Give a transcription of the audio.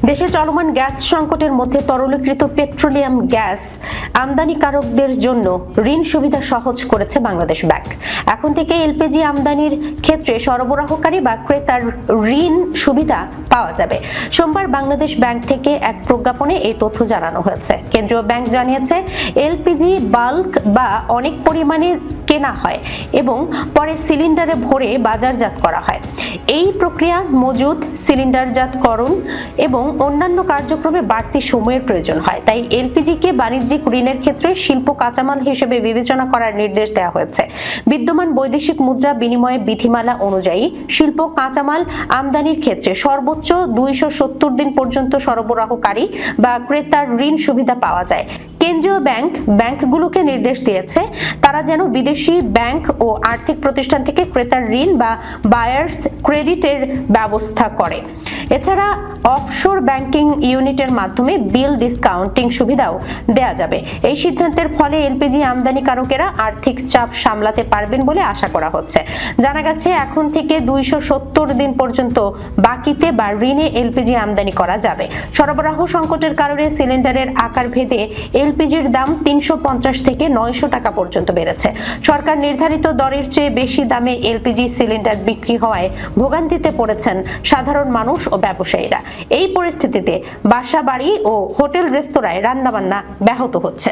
দেশে চলমান গ্যাস সংকটের মধ্যে তরলীকৃত পেট্রোলিয়াম গ্যাস আমদানিকারকদের জন্য ঋণ সুবিধা সহজ করেছে বাংলাদেশ ব্যাংক। এখন থেকে এলপিজি আমদানির ক্ষেত্রে সরবরাহকারী বা ক্রেতার ঋণ সুবিধা পাওয়া যাবে। সোমবার বাংলাদেশ ব্যাংক থেকে এক প্রজ্ঞাপনে এই তথ্য জানানো হয়েছে। কেন্দ্রীয় ব্যাংক জানিয়েছে, এলপিজি বাল্ক বা অনেক পরিমাণে কেনা হয় এবং পরে সিলিন্ডারে ভরে বাজারজাত করা হয়। এই প্রক্রিয়া মজুদ, সিলিন্ডারজাতকরণ এবং অন্যান্য কার্যক্রমে বাড়তি সময়ের প্রয়োজন হয়। তাই এলপিজিকে বাণিজ্যিক ঋণের ক্ষেত্রে শিল্প কাঁচামাল হিসেবে বিবেচনা করার নির্দেশ দেওয়া হয়েছে। বিদ্যমান বৈদেশিক মুদ্রা বিনিময় বিধিমালা অনুযায়ী শিল্প কাঁচামাল আমদানির ক্ষেত্রে সর্বোচ্চ 270 দিন পর্যন্ত সরবরাহকারী বা ক্রেতার ঋণ সুবিধা পাওয়া যায়। কেন্দ্রীয় ব্যাংকগুলোকে নির্দেশ দিয়েছে তারা যেন বিদেশি ব্যাংক ও আর্থিক প্রতিষ্ঠান থেকে ক্রেতার ঋণ বা বায়ার্স ক্রেডিটের ব্যবস্থা করে। এছাড়া অফশোর ব্যাংকিং ইউনিটের মাধ্যমে বিল ডিসকাউন্টিং সুবিধাও দেয়া যাবে। এই সিদ্ধান্তের ফলে এলপিজি আমদানিকারকেরা আর্থিক চাপ সামলাতে পারবেন বলে আশা করা হচ্ছে। জানা গেছে, এখন থেকে 270 দিন পর্যন্ত বাকিতে বা ঋণে এলপিজি আমদানি করা যাবে। সরবরাহ সংকটের কারণে সিলিন্ডারের আকার ভেদে এলপিজির দাম 350 থেকে 900 টাকা পর্যন্ত বেড়েছে। সরকার নির্ধারিত দরের চেয়ে বেশি দামে এলপিজি সিলিন্ডার বিক্রি হওয়ায় ভোগান্তিতে পড়েছেন সাধারণ মানুষ ও ব্যবসায়ীরা। এই পরিস্থিতিতে বাসা, বাড়ি ও হোটেল রেস্তোরাঁয় রান্নাবান্না ব্যাহত হচ্ছে।